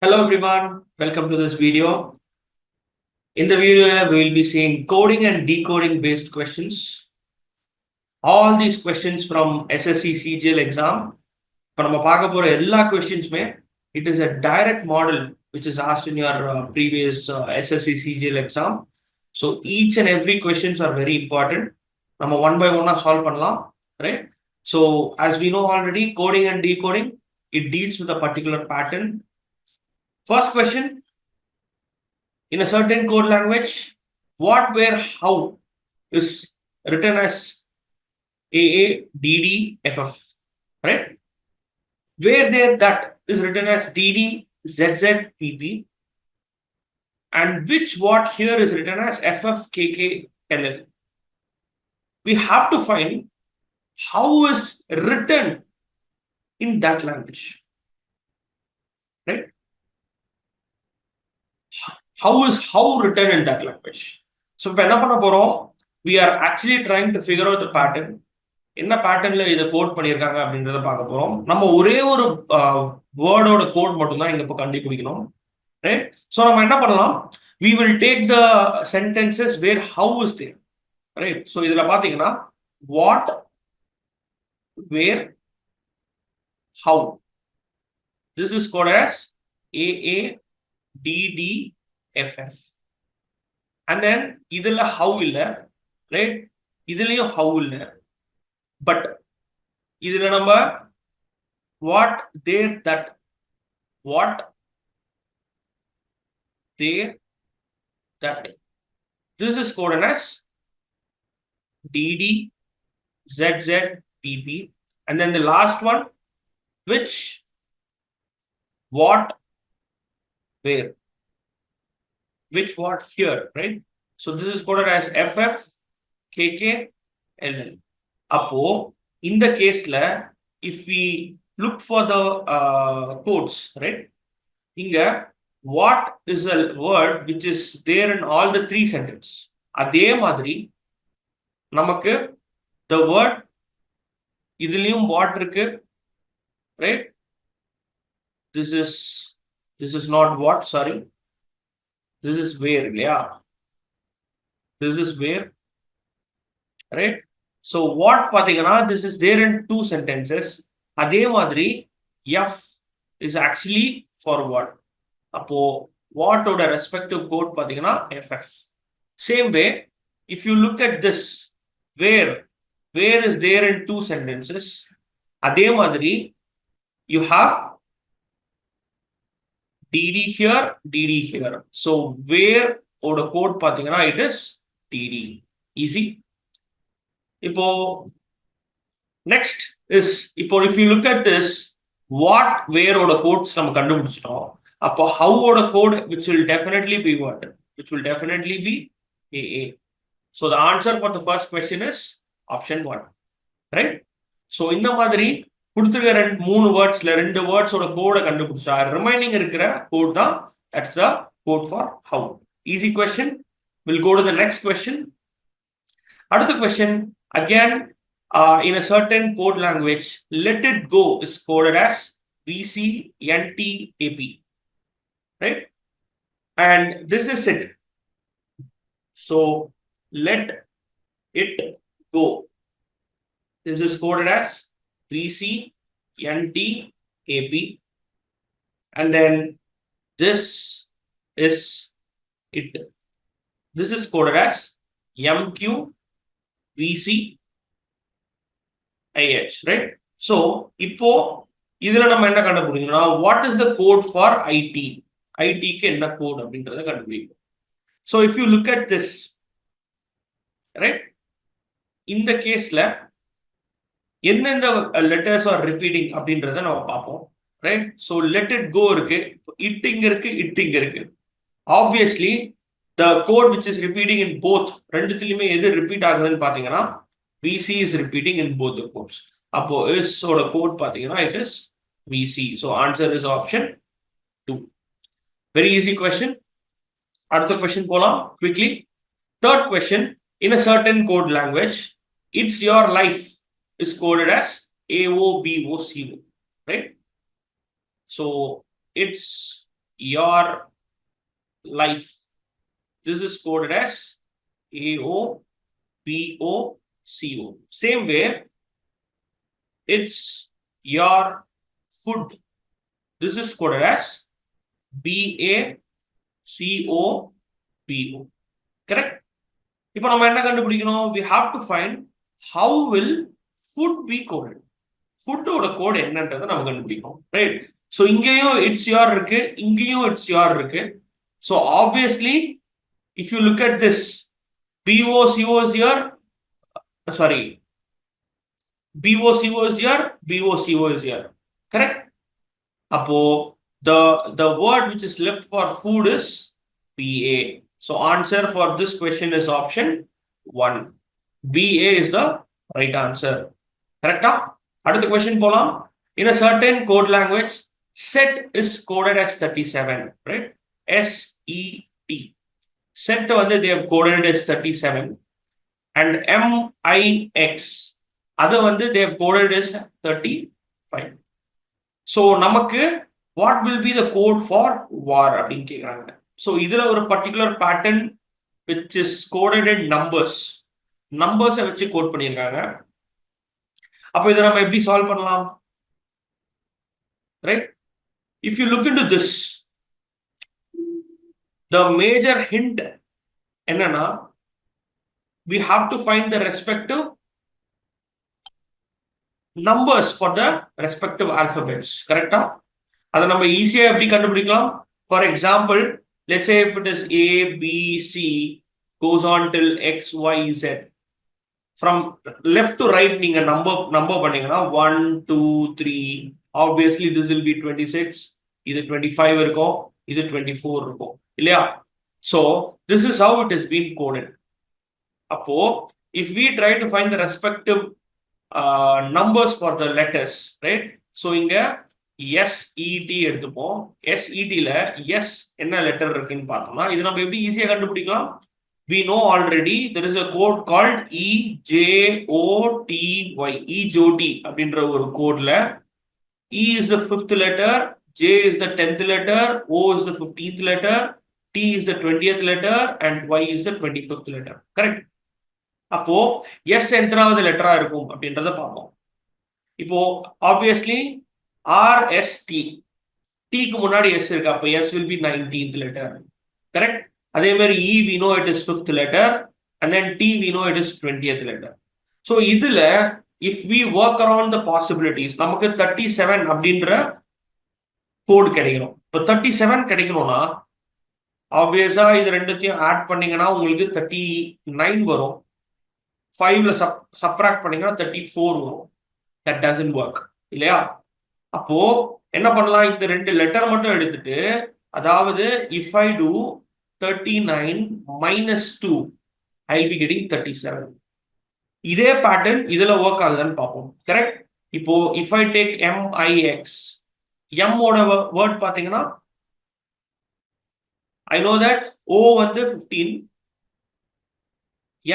Hello everyone, welcome to this video. In the video, we will be seeing coding and decoding based questions. All these questions from SSC CGL exam. For நம்ம பார்க்க போற எல்லா questions-மே, it is a direct model which is asked in your previous SSC CGL exam. So each and every questions are very important. நம்ம one by one solve பண்ணலாம், right? So as we know already, coding and decoding, it deals with a particular pattern. First question, in a certain code language, what, where, how is written as AA, DD, FF, right? Where, there, that is written as DD, ZZ, PP, and which, what here is written as FF, KK, LL. We have to find how is written in that language, right? How is how written in that language? So we are actually trying to figure out the pattern. என்ன பேட்டர்ன்ல இதை code பண்ணியிருக்காங்க அப்படின்றத பார்க்க போறோம். நம்ம ஒரே ஒரு வேர்டோட கோட் மட்டும் தான் இங்க இப்போ கண்டுபிடிக்கணும், ரைட்? ஸோ நம்ம என்ன பண்ணலாம், we will take the sentences where how is there, right? So இதுல பாத்தீங்கன்னா what, where, how. This is called as AA, DD, FF. And then இதுல how இல்ல, right? இதுலயும் how இல்ல. But இதுல நம்ம what, there, that, what, there, that. This is coded as DD, ZZ, PP. And then the last one, which, what, where. Which, what, here, right? So this is coded as FF, KK, LL. Appo, in the case, if we look for the codes, right? Inga, what is a word which is there in all the three sentences? Adhe madri, namakku the word idhiliyum what irukku, right? This is not what, sorry. This is where, yeah. This is where, right? So what pathina, this is there in two sentences. Adhe madri, F is actually for what? Appo what oda respective code pathina FF. Same way, if you look at this, where is there in two sentences. Adhe madri, you have DD here, DD here. So where oda code pathina, it is DD. Easy. Ipo next is, ipo if you look at this, what, where oda codes நம்ம கண்டுபிடிச்சிட்டோம். அப்போ how oda code, which will definitely be what? Which will definitely be AA. So the answer for the first question is option 1, right? So இந்த மாதிரி கொடுத்திருக்கிற மூணு வேர்ட்ஸ்ல ரெண்டு வேர்ட்ஸோட கோட கண்டுபிடிச்சா ரிமைனிங் இருக்கிற கோட் தான், that's the code for how. Easy question. We'll go to the next question. அடுத்த question, again, in a certain code language, let it go is coded as VCNTAP, right? And this is it. So let it go. This is coded as VCNTAP. And then this is it. This is coded as MQVCIH, right? So இப்போ இதுல நம்ம என்ன கண்டுபிடிக்கணும்னா, what is the code for IT? IT க்கு என்ன code அப்படின்றத கண்டுபிடிக்கணும். So if you look at this, right? இந்த கேஸ்ல எந்தெந்த letters are repeating அப்படின்றத நம்ம பார்ப்போம், right? So let it go இருக்கு, it இங்க இருக்கு, it இங்க இருக்கு. Obviously the code which is repeating in both, ரெண்டுத்திலுமே எது ரிப்பீட் ஆகுதுன்னு பாத்தீங்கன்னா VC is repeating in both the codes. அப்போ is ஓட code பாத்தீங்கன்னா it is VC. So answer is option 2. Very easy question. அடுத்த question போலாம் quickly. Third question, in a certain code language, it's your life is coded as AOBOCO, right? So it's your life. This is coded as AOPOCO. Same way, it's your food. This is coded as BACOPO. Correct? இப்போ நம்ம என்ன கண்டுபிடிக்கணும்? We have to find how will food be coded. Food ஓட code என்னன்றதை நம்ம கண்டுபிடிக்கணும். Right? So இங்கேயும் it's your இருக்கு, இங்கேயும் it's your இருக்கு. So obviously, if you look at this, BOCO is here, sorry, BOCO is here, BOCO is here. Correct? Apo the word which is left for food is BA. So answer for this question is option 1. BA is the right answer. Correct? Another question polam. In a certain code language, set is coded as 37, right? SET. Set they have coded as 37. And MIX, other they have coded as 35. So நமக்கு what will be the code for war அப்படின்னு கேக்குறாங்க. So இதுல ஒரு particular pattern which is coded in numbers வச்சு code பண்ணிருக்காங்க. அப்ப இதை நம்ம எப்படி சால்வ் பண்ணலாம்? Right? If you look into this, the major hint என்னன்னா, we have to find the respective numbers for the respective alphabets. Correct? அதை நம்ம ஈஸியா எப்படி கண்டுபிடிக்கலாம்? For example, let's say if it is A, B, C goes on till X, Y, Z. From left to right, நீங்க number பண்ணீங்கன்னா 1, 2, 3. Obviously, this will be 26. இது 25 இருக்கும், இது 24 இருக்கும். இல்லையா? So, this is how it has been coded. அப்போ, if we try to find the respective numbers for the letters, right? So, இங்க SET எடுத்துப்போம். SET ல S என்ன லெட்டர் இருக்குன்னு பார்த்தோம்னா இது நம்ம எப்படி ஈஸியா கண்டுபிடிக்கலாம்? We know already there is a code called EJOTY. EJOT அப்படின்ற ஒரு கோட்ல E is the 5th letter, J is the 10th letter, O is the 15th letter, T is the 20th letter and Y is the 25th letter. Correct? அப்போ S எத்தனாவது லெட்டரா இருக்கும் அப்படின்றத பார்ப்போம். இப்போ obviously RST, T க்கு முன்னாடி S இருக்கு, அப்ப S will be 19th letter. Correct? அதே மாதிரி E we know it is 5th letter and then T we know it is 20th letter. So இதுல if we work around the possibilities, நமக்கு 37 அப்படின்ற code கிடைக்கணும். இப்போ 37 கிடைக்கணும்னா ஆப்வியஸா இது ரெண்டுத்தையும் ஆட் பண்ணீங்கன்னா உங்களுக்கு 39 வரும். 5ல சப்ட்ராக்ட் பண்ணீங்கன்னா 34 வரும். That doesn't work. இல்லையா? அப்போ என்ன பண்ணலாம்? இந்த ரெண்டு லெட்டர் மட்டும் எடுத்துட்டு, அதாவது if I do 39 minus 2, I'll be getting 37. இதே பேட்டர்ன் இதுல ஒர்க் ஆகுதுன்னு பார்ப்போம். கரெக்ட்? இப்போ if I take MIX, M ஓட வேர்ட் பாத்தீங்கன்னா I know that O 15,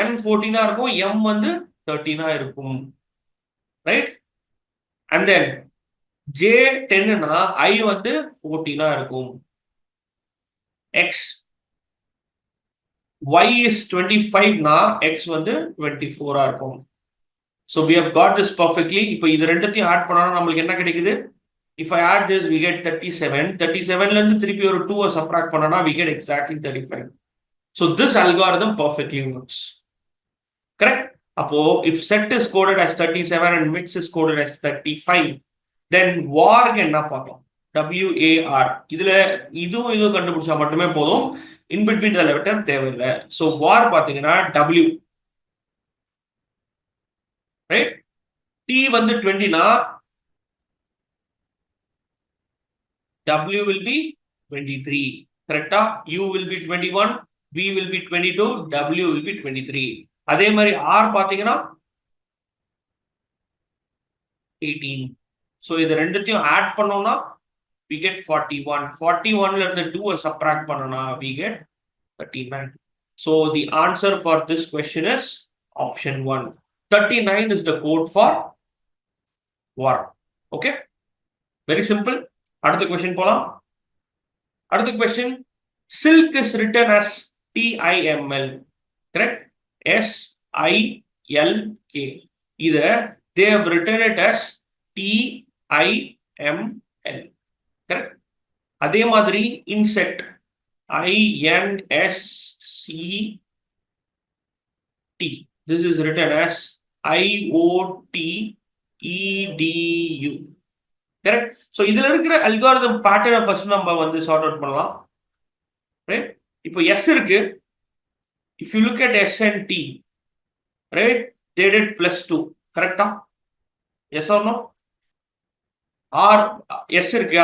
N 14 இருக்கும், M 13 இருக்கும். ரைட்? And then J 10 னா I 14 இருக்கும். X Y is 25 னா X 24 இருக்கும். So we have got this perfectly. இப்போ இது ரெண்டுத்தையும் ஆட் பண்ணா நமக்கு என்ன கிடைக்குது? If I add this, we get 37. 37ல இருந்து திருப்பி ஒரு 2 சப்ட்ராக்ட் பண்ணனா we get exactly 35. So this algorithm perfectly works. Correct? அப்போ if set is coded as 37 and mix is coded as 35, then war என்ன பார்க்கலாம்? WAR. இதுல இதுவும் கண்டுபிடிச்சா மட்டுமே போதும். In between the letter தேவையில்லை. So war பாத்தீங்கன்னா W. Right? T 20 னா W will be 23. Correct? U will be 21, V will be 22, W will be 23. அதே மாதிரி R பாத்தீங்கன்னா 18. So இது ரெண்டுத்தையும் ஆட் பண்ணோம்னா we get 41. 41ல இருந்து 2 சப்ட்ராக்ட் பண்ணனா we get 39. So the answer for this question is option 1. 39 is the code for war. Okay? Very simple. அடுத்த question போலாம். அடுத்த question, silk is written as TIML, correct? SILK. Either they have written it as TIML, correct? அதே மாதிரி insect, INSCT. This is written as IOTEDU. Correct? So இதுல இருக்கிற algorithm pattern first நம்ம வந்து sort out பண்ணலாம். Right? இப்போ S இருக்கு. If you look at S and T, right? They did +2. Correct? Yes or no? R, S இருக்கு.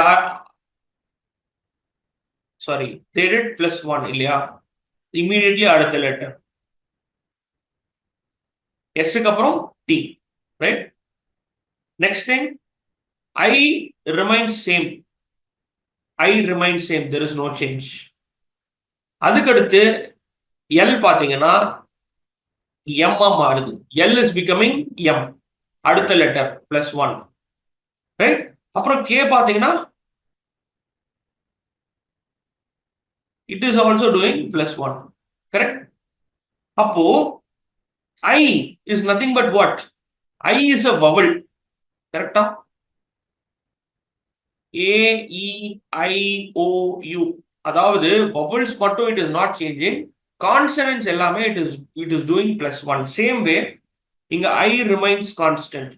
Sorry, they did +1 இல்லையா? Immediately அடுத்த letter. S க்கு அப்புறம் T. Right? Next thing, I remains same. I remains same. There is no change. அதுக்கு அடுத்து L பாத்தீங்கன்னா M மாறுது. L is becoming M. அடுத்த letter +1. Right? அப்புறம் K பாத்தீங்கன்னா it is also doing +1. Correct? அப்போ I is nothing but what? I is a vowel. Correct? A, E, I, O, U. அதாவது vowels மட்டும் it is not changing. Consonants எல்லாமே it is doing +1. Same way, இங்க I remains constant.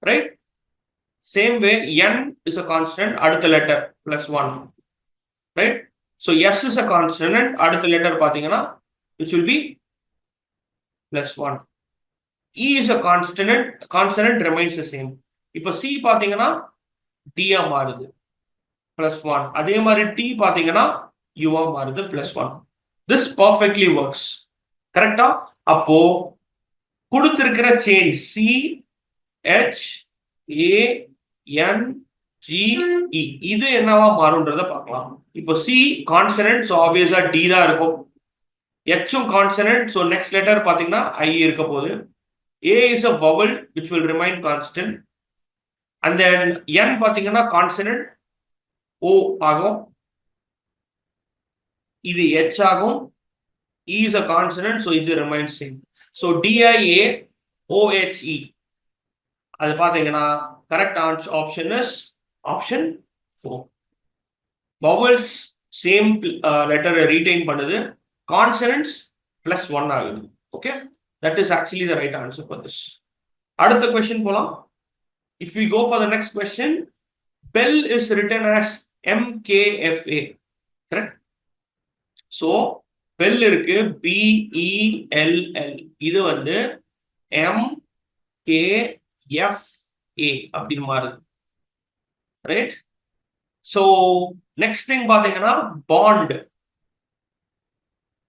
Right? Same way, N is a constant, அடுத்த letter +1. Right? So S is a consonant, அடுத்த letter பாத்தீங்கன்னா which will be +1. E is a consonant remains the same. இப்போ C பாத்தீங்கன்னா D மாறுது +1. அதே மாதிரி T பாத்தீங்கன்னா U மாறுது +1. This perfectly works. கரெக்டா? அப்போ கொடுத்திருக்கிற change C H A N G E இது என்னவா மாறும்ன்றத பார்க்கலாம். இப்போ C கான்சனன்ட், சோ ஆப்வியஸா D தான் இருக்கும். H உம் கான்சனன்ட், சோ நெக்ஸ்ட் லெட்டர் பாத்தீங்கன்னா I இருக்க போகுது. A is a vowel which will remain constant. And then N பாத்தீங்கன்னா கான்சனன்ட், O ஆகும். இது H ஆகும். E is a consonant, so இது remains same. So DIAOHE. அது பாத்தீங்கன்னா correct option is option 4. Vowels same letter retain பண்ணுது. Consonants +1 ஆகுது. Okay? That is actually the right answer for this. அடுத்த question போலாம். If we go for the next question, bell is written as MKFA. Correct? So bell இருக்கு BELL. இது வந்து MKFA அப்படின்னு மாறுது. Right? So next thing பாத்தீங்கன்னா bond,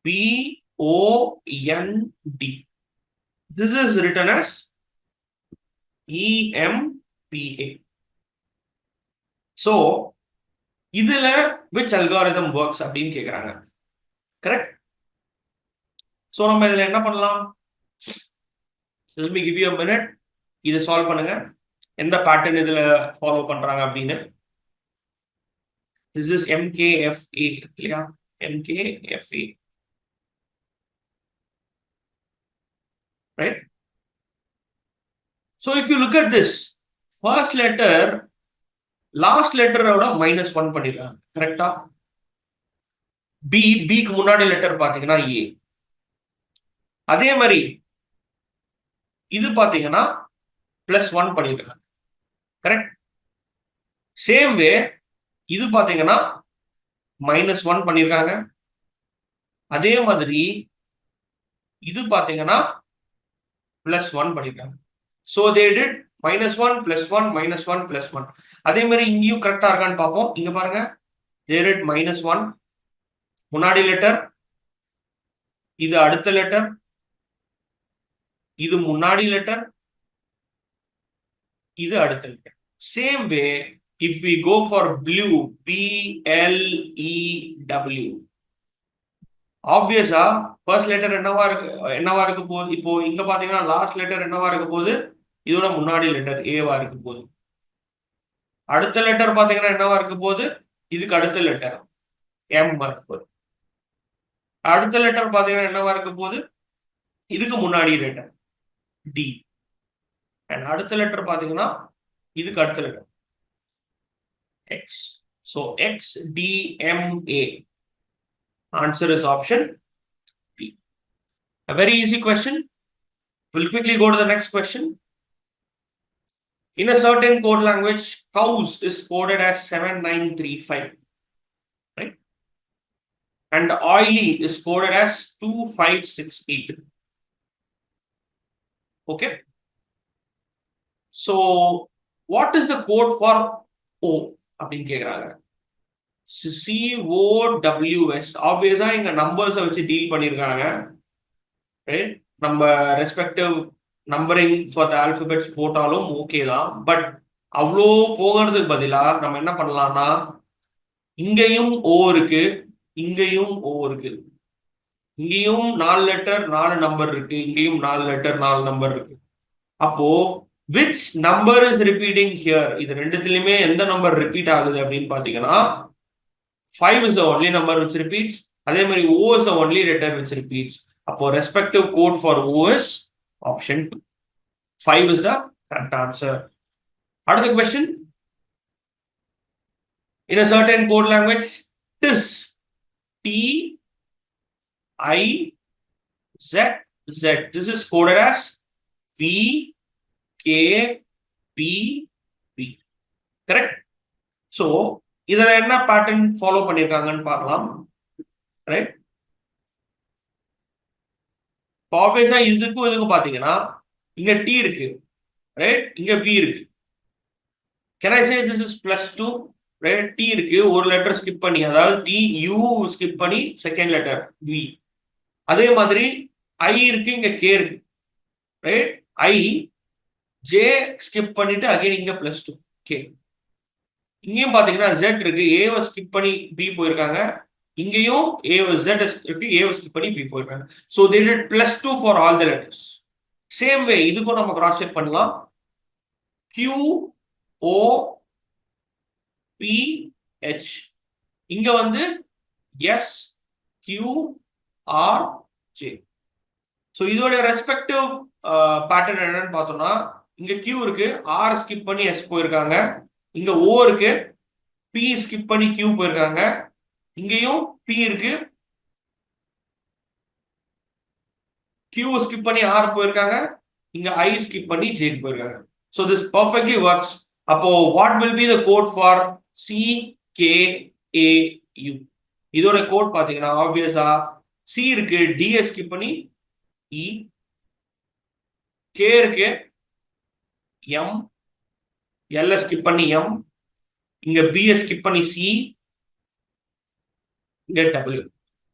BOND. This is written as EMPA. So இதுல which algorithm works அப்படின்னு கேக்குறாங்க. Correct? So நம்ம இதுல என்ன பண்ணலாம்? Let me give you a minute. இதை சால்வ் பண்ணுங்க. எந்த பேட்டர்ன் இதுல ஃபாலோ பண்றாங்க அப்படின்னு. This is MKFA. இல்லையா? MKFA. Right? So if you look at this, first letter last letter ஓட -1 பண்ணிருக்காங்க. கரெக்டா? B க்கு முன்னாடி லெட்டர் பாத்தீங்கன்னா A. அதே மாதிரி இது பாத்தீங்கன்னா +1 பண்ணிருக்காங்க. கரெக்ட்? சேம் வே இது பாத்தீங்கன்னா -1 பண்ணிருக்காங்க. அதே மாதிரி இது பாத்தீங்கன்னா +1 பண்ணிருக்காங்க. So they did -1 +1 -1 +1. அதே மாதிரி இங்கேயும் கரெக்டா இருக்கான்னு பார்ப்போம். இங்க பாருங்க, they did -1 முன்னாடி லெட்டர், இது அடுத்த லெட்டர், இது முன்னாடி லெட்டர், இது அடுத்த letter. Same way if we go for blue, BLEW, ஆப்வியஸா ஃபர்ஸ்ட் லெட்டர் என்னவா இருக்க போகுது? இப்போ இங்க பாத்தீங்கன்னா லாஸ்ட் லெட்டர் என்னவா இருக்க போகுது? இதோட முன்னாடி லெட்டர் ஏவா இருக்க போகுது. அடுத்த லெட்டர் பாத்தீங்கன்னா என்னவா இருக்க போகுது? இதுக்கு அடுத்த லெட்டர் M இருக்க. அடுத்த லெட்டர் பாத்தீங்கன்னா என்னவா இருக்க போகுது? இதுக்கு முன்னாடி லெட்டர் D. அண்ட் அடுத்த லெட்டர் பாத்தீங்கன்னா இதுக்கு அடுத்த letter X. So X D M A. Answer is option B. A very easy question. We'll quickly go to the next question. In a certain code language, cows is coded as 7935, right? And oily is coded as 2568. Okay. So, what is the code for O? அப்படின்னு கேக்குறாங்க. COWS. ஆப்வியஸா இங்க numbers வச்சு deal பண்ணிருக்காங்க. Right? நம்ம respective numbering for the alphabets போட்டாலும் okay தான். But அவ்வளோ போகிறதுக்கு பதிலா நம்ம என்ன பண்ணலாம்னா இங்கேயும் ஓ இருக்கு, இங்கேயும் ஓ இருக்கு, இங்கேயும் 4 லெட்டர் 4 நம்பர் இருக்கு, இங்கேயும் 4 லெட்டர் 4 நம்பர் இருக்கு. அப்போ which number is repeating here? இது ரெண்டுத்துலயுமே எந்த நம்பர் ரிப்பீட் ஆகுது அப்படின்னு பாத்தீங்கன்னா 5 is the only number which repeats. அதே மாதிரி O is the only letter which repeats. அப்போ respective code for O is option 2. 5 is the correct answer. அடுத்த question. In a certain code language, TIS, T-I-Z-Z. This is coded as V, K, P, P. Correct? So, இதுல என்ன pattern follow பண்ணிருக்காங்கன்னு பார்க்கலாம். Right? ஆப்வியஸா இதுக்கும் பாத்தீங்கன்னா இங்க T இருக்கு, right? இங்க V இருக்கு. Can I say this is +2? Right? T இருக்கு, ஒரு லெட்டர் ஸ்கிப் பண்ணி, அதாவது T U ஸ்கிப் பண்ணி செகண்ட் லெட்டர் V. அதே மாதிரி I இருக்கு, இங்க K இருக்கு, ரைட்? I J ஸ்கிப் பண்ணிட்டு அகைன் இங்க +2 K. இங்கேயும் பாத்தீங்கன்னா Z இருக்கு, A ஸ்கிப் பண்ணி B போயிருக்காங்க, இங்கேயும் Z இருக்கு, A ஸ்கிப் பண்ணி B போயிருக்காங்க. So they did +2 for all the letters. Same way இதுக்கும் நம்ம cross check பண்ணலாம். Q O P H. இங்க வந்து S Q R J. So இதோட ரெஸ்பெக்டிவ் பேட்டர்ன் என்னன்னு பார்த்தோம்னா இங்க Q இருக்கு, R ஸ்கிப் பண்ணி S போயிருக்காங்க, இங்க O இருக்கு, P ஸ்கிப் பண்ணி Q போயிருக்காங்க, இங்கேயும் P இருக்கு, Q ஸ்கிப் பண்ணி R போயிருக்காங்க, இங்க I ஸ்கிப் பண்ணி J போயிருக்காங்க. So this perfectly works. அப்போ what will be the code for CKAU? இதோட கோட் பாத்தீங்கன்னா ஆப்வியஸா C இருக்கு, D ஸ்கிப் பண்ணி E, K இருக்கு, M, L ஸ்கிப் பண்ணி M, இங்க B ஸ்கிப் பண்ணி C, இங்க W.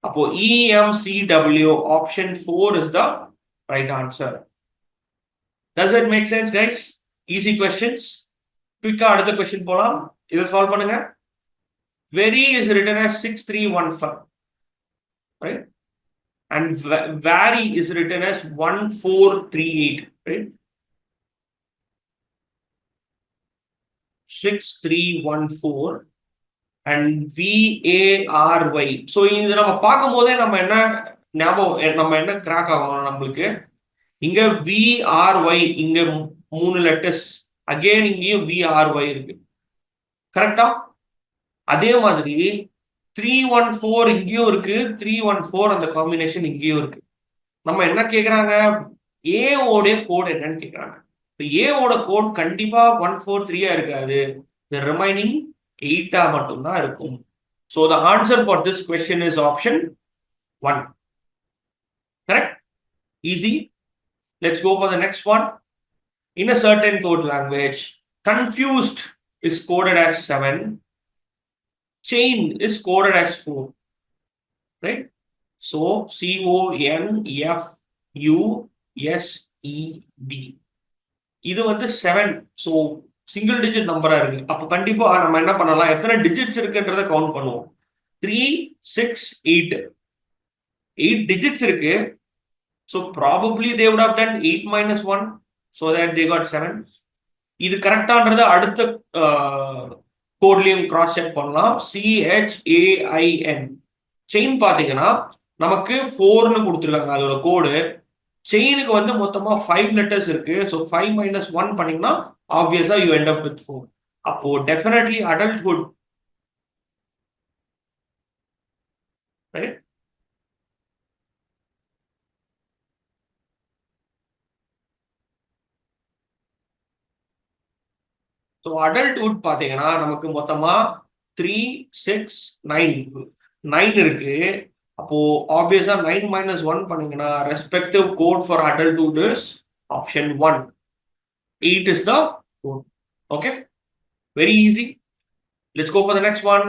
அப்போ EMCW option 4 is the right answer. Does it make sense, guys? Easy questions. Quick அடுத்த question போலாம். இதை சால்வ் பண்ணுங்க. Very is written as 6315, right? And vary is written as 1438, right? 6314 and VARY. So இது நம்ம பார்க்கும் போதே நம்ம என்ன ஞாபகம், நம்ம என்ன கிராக் ஆகணும் நம்மளுக்கு? இங்க VRY, இங்க 3 லெட்டர்ஸ், அகைன் இங்கேயும் VRY இருக்கு, கரெக்டா? அதே மாதிரி 314 இங்கேயும் இருக்கு, 314 அந்த காம்பினேஷன் இங்கேயும் இருக்கு. நம்ம என்ன கேக்குறாங்க? A ஓட கோட் என்னன்னு கேக்குறாங்க. A ஓட கோட் கண்டிப்பா 143 இருக்காது, the remaining 8 மட்டும் தான் இருக்கும். So the answer for this question is option 1. Correct? Easy. Let's go for the next one. In a certain code language, confused is coded as 7, chain is coded as 4, right? So CONFUSED. இது வந்து 7, so single digit நம்பரா இருக்கு. அப்போ கண்டிப்பா நம்ம என்ன பண்ணலாம், எத்தனை டிஜிட்ஸ் இருக்குன்றத கவுண்ட் பண்ணுவோம். 3 6 8 8 டிஜிட்ஸ் இருக்கு. So probably they would have done 8 minus 1 so that they got 7. இது கரெக்டான்றது அடுத்த கோட்லயும் கிராஸ் செக் பண்ணலாம். CHAIN செயின் பாத்தீங்கன்னா நமக்கு 4ன்னு கொடுத்துருக்காங்க அதோட கோடு. செயினுக்கு வந்து மொத்தமா 5 லெட்டர்ஸ் இருக்கு. ஸோ 5 - 1 பண்ணீங்கன்னா ஆப்வியஸா யூ எண்ட் அப் வித் 4. அப்போ definitely adulthood, right? So adulthood பாத்தீங்கன்னா நமக்கு மொத்தமா 3, 6, 9 இருக்கு. அப்போ ஆப்வியஸா 9 - 1 பண்ணீங்கன்னா respective code for adulthood is option 1. 8 is the code. Okay, very easy. Let's go for the next one.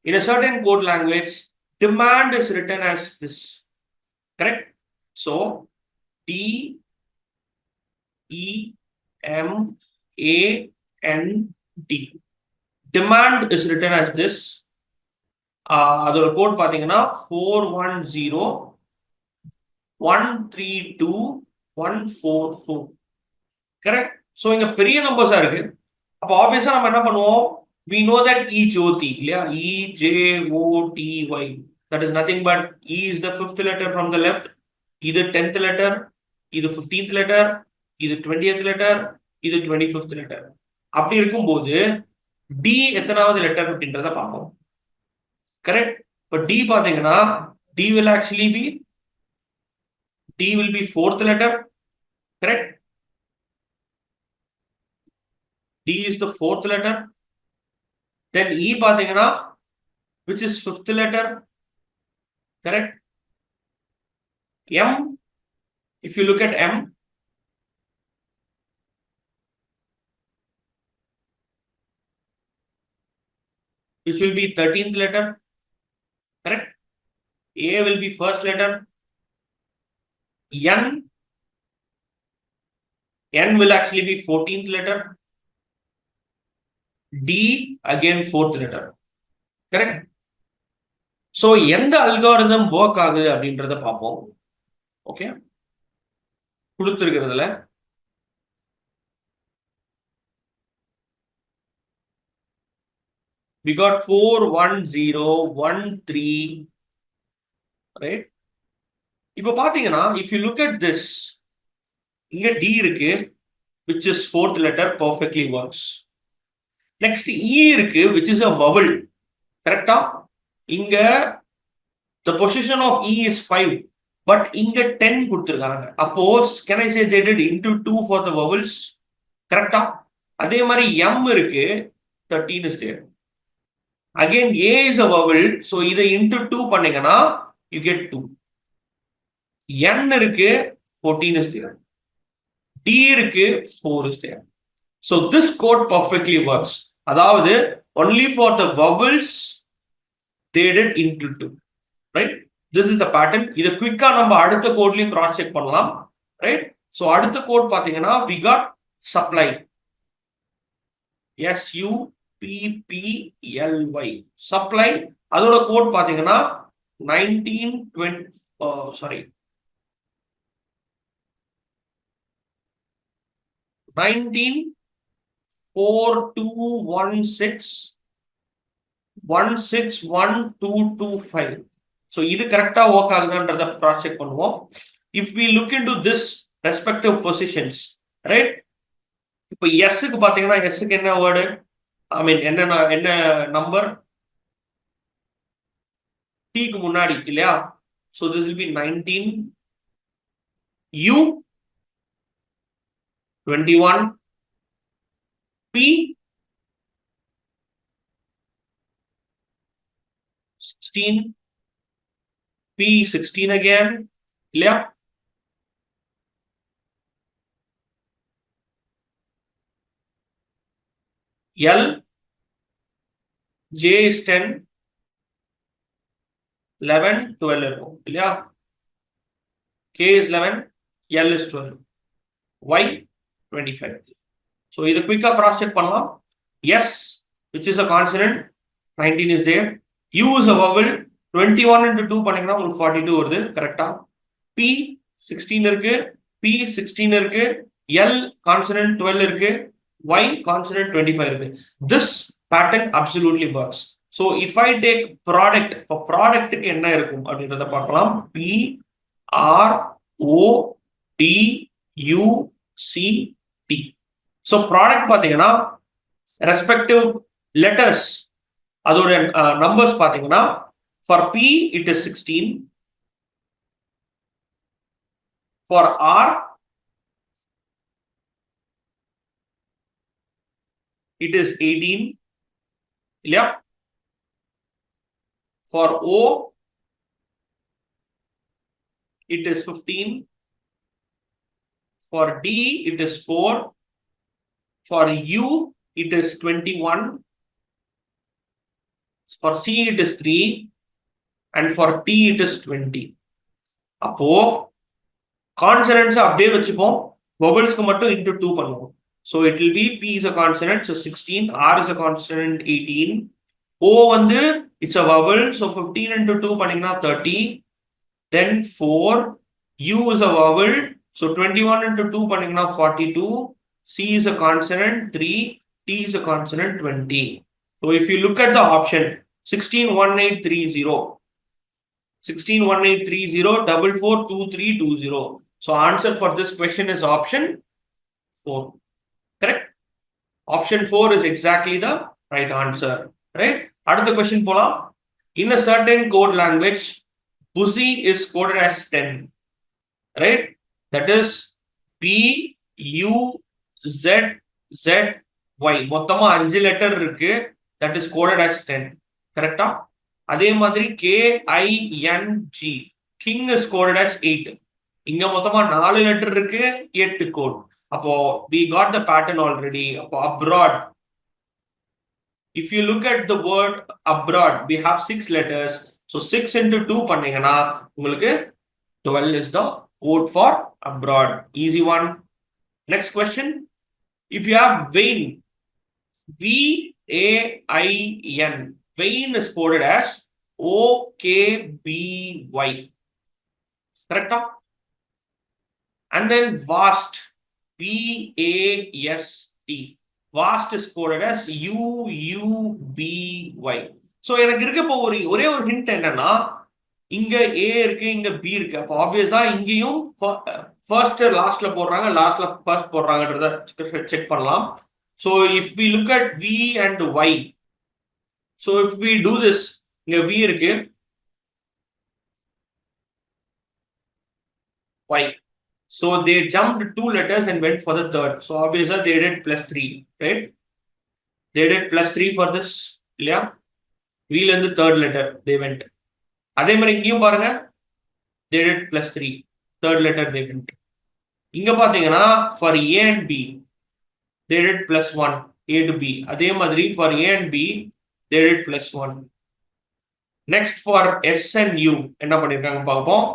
In a certain code language, demand is written as this. Correct? So DEMAND. Demand is written as this. அதோட code பாத்தீங்கன்னா 410132144. Correct? So இங்க பெரிய நம்பர்ஸா இருக்கு. அப்போ ஆப்வியஸா நம்ம என்ன பண்ணுவோம்? We know that E Jyoti, இல்லையா? EJOTY. That is nothing but E is the 5th letter from the left. இது 10th letter, இது 15th letter, இது 20th letter, இது 25th letter. அப்படி இருக்கும்போது D எத்தனாவது லெட்டர் அப்படின்றத பார்ப்போம். கரெக்ட்? இப்போ D பாத்தீங்கன்னா D will be 4th letter. Correct? D is the 4th letter. Then E பாத்தீங்கன்னா which is 5th letter. Correct? M, if you look at M, which will be 13th letter. Correct? A will be first letter. N will actually be 14th letter. D again 4th letter. Correct? So எந்த algorithm work ஆகுது அப்படின்றத பார்ப்போம். Okay, கொடுத்துருக்கிறதுல we got 41013, right? இப்போ பாத்தீங்கன்னா if you look at this, இங்க D இருக்கு which is 4th letter, perfectly works. Next E இருக்கு which is a vowel. கரெக்டா? இங்க the position of E is 5, but இங்க 10 கொடுத்திருக்காங்க. அப்போ can I say they did into 2 for the vowels? கரெக்டா? அதே மாதிரி M இருக்கு, 13 is there. Again A is a vowel, so இதை into 2 பண்ணீங்கன்னா you get 2. N இருக்கு, 14 is there. D இருக்கு, 4 is there. So this code perfectly works. அதாவது only for the vowels they did into 2, right? This is the pattern. இதை குவிக்கா நம்ம அடுத்த கோட்லயும் cross check பண்ணலாம், right? So அடுத்த கோட் பாத்தீங்கன்னா we got supply, SUPPLY, supply. அதோட code பாத்தீங்கன்னா 194216161225. So இது கரெக்டா ஒர்க் ஆகுதுன்றத கிராஸ் செக் பண்ணுவோம். If we look into this respective positions, right? இப்போ எஸ்க்கு பாத்தீங்கன்னா எஸ்க்கு என்ன வேர்டு, ஐ மீன் என்ன நம்பர்? டீக்கு முன்னாடி இல்லையா? So this will be 19, U 21, P 16, P 16 again, இல்லையா? L, J is 10, 11, 12 இருக்கும் இல்லையா? K is 11, L is 12, Y 25. So இது குயிக்கா கிராஸ் செக் பண்ணலாம். S, which is a consonant, 19 is there. U is a vowel, 21 into 2 பண்ணீங்கன்னா உங்களுக்கு 42 வருது. கரெக்டா? P 16 இருக்கு, P 16 இருக்கு, L consonant 12 இருக்கு, Y consonant 25 இருக்கு. This pattern absolutely works. So if I take product, for product என்ன இருக்கும் அப்படின்றத பார்க்கலாம். P R O D U C T. So product பாத்தீங்கன்னா respective letters அதோட numbers பாத்தீங்கன்னா for P it is 16, for R it is 18, இல்லையா? For O it is 15, for D it is 4, for U it is 21, for C it is 3, and for T it is 20. அப்போ consonants அப்படியே வச்சுப்போம், vowelsக்கு மட்டும் into 2 பண்ணுவோம். So it will be P is a consonant, so 16, R is a consonant, 18, O வந்து it's a vowel, so 15 into 2 பண்ணீங்கன்னா 30, then 4, U is a vowel, so 21 into 2 பண்ணீங்கன்னா 42, C is a consonant, 3, T is a consonant, 20. So if you look at the option 161830, 161830 442320. So answer for this question is option 4. Correct? Option 4 is exactly the right answer. Right? Another question போலாம். In a certain code language, Buzi is coded as 10. Right? That is B U Z Z Y. மொத்தமா 5 letter இருக்கு. That is coded as 10. Correct? அதே மாதிரி KING, King is coded as 8. இங்க மொத்தமா 4 letter இருக்கு, 8 code. அப்போ we got the pattern already. அப்போ abroad, if you look at the word abroad, we have 6 letters. So 6 into 2 பண்ணீங்கன்னா உங்களுக்கு 12 is the code for abroad. Easy one. Next question. If you have vain, VAIN, vain is coded as OKBY. Correct? And then vast, VAST. Vast is coded as UUBY. So எனக்கு இருக்க இப்போ ஒரே ஒரு hint என்னன்னா, இங்க A இருக்கு, இங்க B இருக்கு. அப்போ ஆப்வியஸா இங்கேயும் ஃபர்ஸ்ட் லாஸ்ட்ல போடுறாங்க, லாஸ்ட்ல ஃபர்ஸ்ட் போடுறாங்கன்றத செக் பண்ணலாம். So if we look at V and Y, so if we do this, இங்க V இருக்கு, Y. So they jumped 2 letters and went for the third. So obviously they did +3, right? They did +3 for this. இல்லையா? V ல இருந்து third letter they went. அதே மாதிரி இங்கேயும் பாருங்க, they did +3, third letter they went. இங்க பாத்தீங்கன்னா for A and B they did +1, A to B. அதே மாதிரி for A and B they did +1. Next for S and U என்ன பண்ணிருக்காங்க பார்ப்போம்.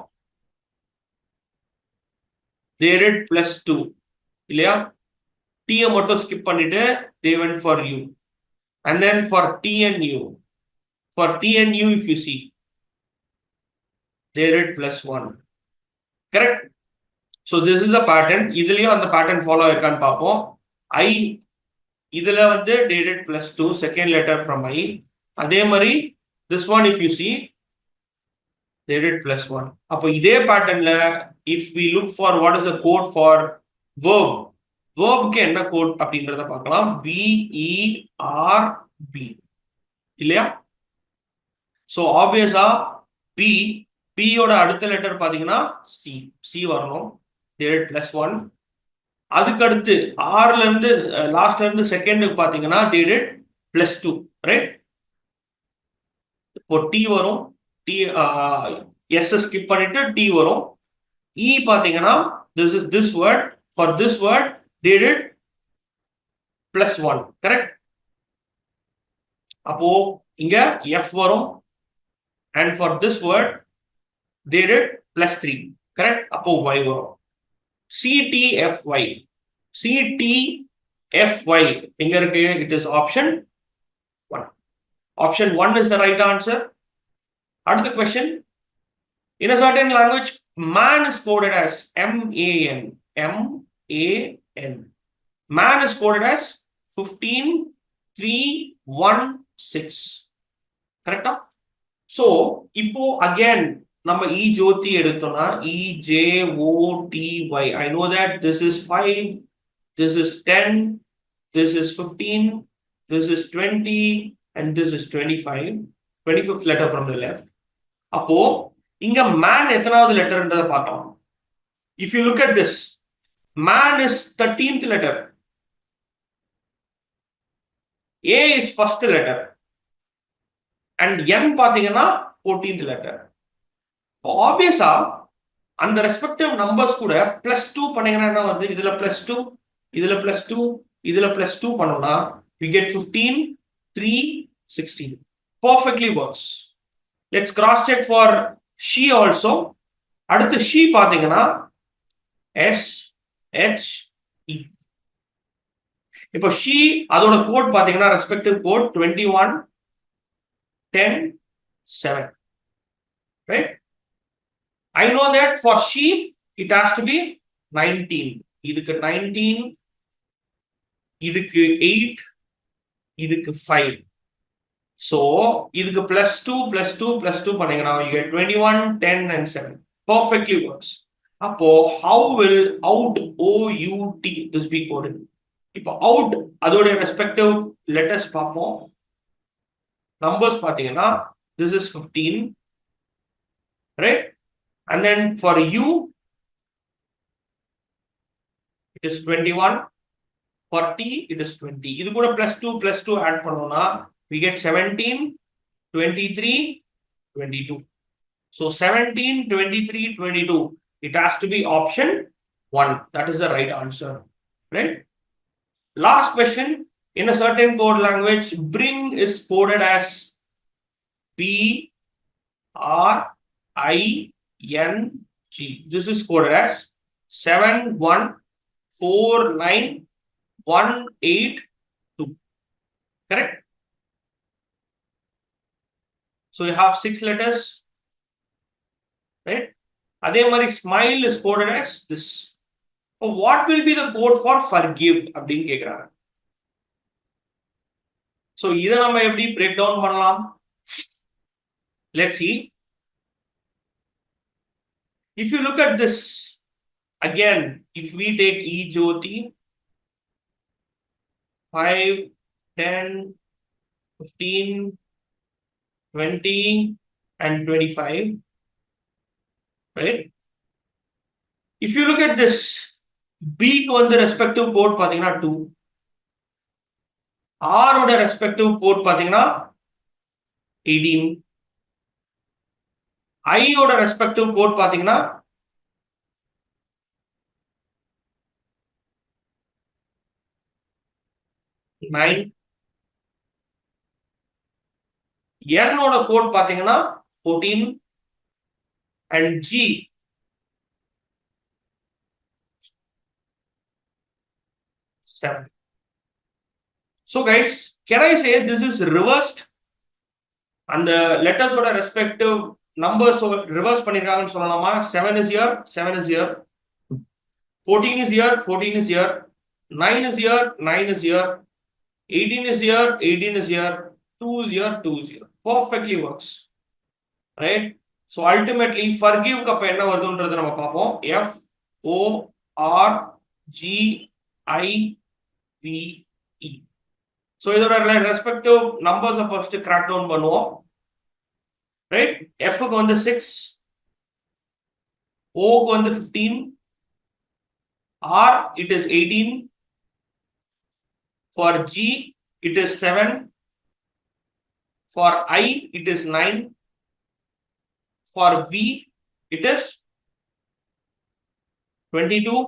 They did +2, இல்லையா? T மட்டும் skip பண்ணிட்டு they went for U. And then for T and U, for T and U if you see, they did +1. Correct? So this is the pattern. இதுலயும் அந்த pattern follow இருக்கான்னு பார்ப்போம். I இதுல வந்து they did +2, second letter from I. அதே மாதிரி this one if you see, they did +1. அப்போ இதே patternல if we look for what is the code for verb, verbக்கு என்ன கோட் அப்படின்றத பார்க்கலாம். VERB, இல்லையா? So obviously P யோட அடுத்த லெட்டர் பாத்தீங்கன்னா C வரணும். they did +1. அதுக்கு அடுத்து ஆர்ல இருந்து லாஸ்ட்ல இருந்து செகண்டுக்கு பாத்தீங்கன்னா they did +2, right? இப்போ T வரும், T S ஸ்கிப் பண்ணிட்டு T வரும். E பாத்தீங்கன்னா this is this word, for this word they did +1, correct? அப்போ இங்க F வரும், and for this word they did +3, correct? அப்போ Y வரும். CTFY, CTFY எங்க இருக்கு? It is option 1. Option 1 is the right answer. Another question. In a certain language, man is coded as MAN. MAN. Man is coded as 15, 3, 16. Correct? So, இப்போ again, நம்ம E ஜோதி எடுத்தோம்னா EJOTY. I know that this is 5, this is 10, this is 15, this is 20, and this is 25. 25th letter from the left. அப்போ இங்க man எத்தனாவது லெட்டர்ன்றதை பார்க்கலாம். If you look at this, man is 13th letter. A is first letter. And N பாத்தீங்கன்னா 14th letter. Obviously, அந்த respective numbers கூட +2 பண்ணீங்கன்னா என்ன வருது? இதுல +2, இதுல +2, இதுல +2 பண்ணோம்னா we get 15, 3, 16. Perfectly works. Let's cross check for she also. அடுத்து she பாத்தீங்கன்னா SHE. இப்போ she அதோட கோட் பாத்தீங்கன்னா respective code 21, 10, 7. Right? I know that for sheep, it has to be 19. இதுக்கு 19, இதுக்கு 8, இதுக்கு 5. So, இதுக்கு +2 பண்ணீங்கன்னா you get 21, 10 and 7. Perfectly works. அப்போ how will out this be coded? இப்போ out அதோட respective letters பார்ப்போம். Numbers பார்த்தீங்கன்னா this is 15, right? And then for U, it is 21. For T, it is 20. இது கூட +2 add பண்ணோம்னா we get 17, 23, 22. So 17, 23, 22. It has to be option 1. That is the right answer. Right? Last question. In a certain code language, bring is coded as BRING. This is coded as 7149182. Correct? So you have 6 letters. Right? அதே மாதிரி smile is coded as this. So what will be the code for forgive அப்படின்னு கேக்குறாங்க. So இதை நம்ம எப்படி break down பண்ணலாம்? Let's see. If you look at this, again, if we take E Jyoti, 5, 10, 15, 20, and 25, right? If you look at this, B on the respective code பாத்தீங்கன்னா 2, R ஓட respective code பாத்தீங்கன்னா 18, I ஓட respective code பாத்தீங்கன்னா 9, N ஓட code பாத்தீங்கன்னா 14, and G seven. So guys, can I say this is reversed? And the letters ஓட respective numbers reverse பண்ணிருக்காங்கன்னு சொல்லலாமா? 7 is here, 7 is here, 14 is here, 14 is here, 9 is here, 9 is here, 18 is here, 18 is here, 2 is here, 2 is here. Perfectly works. Right? So ultimately forgive க்கு அப்ப என்ன வருதுன்றதை நம்ம பார்ப்போம். FORGIVE. So இதோட respective numbers first crack down பண்ணுவோம். Right? F க்கு வந்து 6, O க்கு வந்து 15, R it is 18, for G it is 7, for I it is 9, for V it is 22,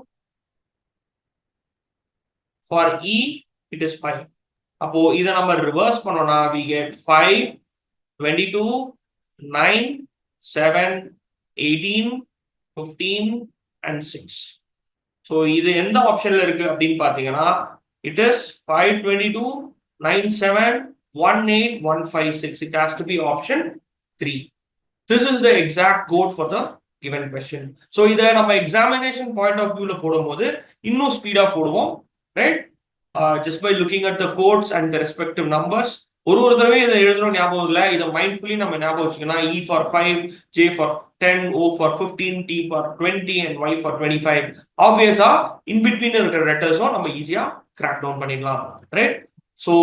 for E it is 5. அப்போ இதை நம்ம reverse பண்ணோம்னா we get 5, 22, 9, 7, 18, 15 and 6. So இது எந்த ஆப்ஷன்ல இருக்கு அப்படின்னு பாத்தீங்கன்னா it is 522, 97, 18, 156. It has to be option 3. This is the exact code for the given question. So இதை நம்ம examination point of viewல போடும்போது இன்னும் ஸ்பீடா போடுவோம், right? Just by looking at the codes and the respective numbers. ஒரு தடவை இதை எழுதணும் ஞாபகம் இல்லை. இதை மைண்ட்ஃபுல்லி நம்ம ஞாபகம் வச்சுக்கணும். E for 5, J for 10, O for 15, T for 20 and Y for 25. ஆப்வியஸா இன் பிட்வீன் இருக்கிற லெட்டர்ஸும் நம்ம ஈஸியா கிராக் டவுன் பண்ணிடலாம். Right? So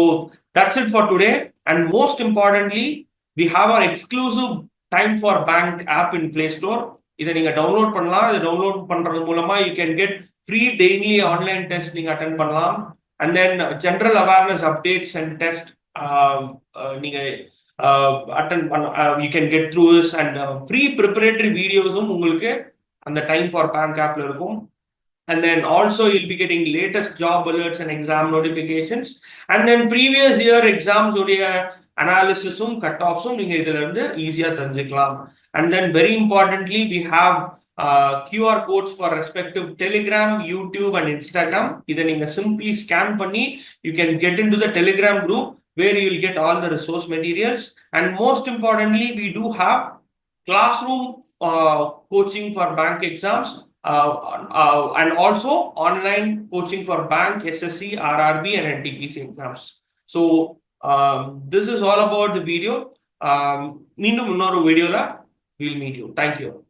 that's it for today. And most importantly we have our exclusive time for bank app in Play Store. இதை நீங்க download பண்ணலாம். இதை download பண்றது மூலமா you can get free daily online test நீங்க attend பண்ணலாம். And then general awareness updates and test நீங்க attend பண்ண you can get through this, and free preparatory videosum உங்களுக்கு அந்த time for bank appல இருக்கும். And then also you'll be getting latest job alerts and exam notifications, and then previous year exams உடைய அனாலிசிஸும் cut ஆஃப்ஸும் நீங்க இதுல இருந்து ஈஸியா தெரிஞ்சுக்கலாம். And then very importantly we have QR codes for respective Telegram, YouTube and Instagram. இதை நீங்க simply scan பண்ணி you can get into the Telegram group where you will get all the resource materials. And most importantly we do have classroom coaching for bank exams, and also online coaching for bank, SSC, RRB and NTPC exams. So this is all about the video. மீண்டும் இன்னொரு வீடியோல we'll meet you. Thank you.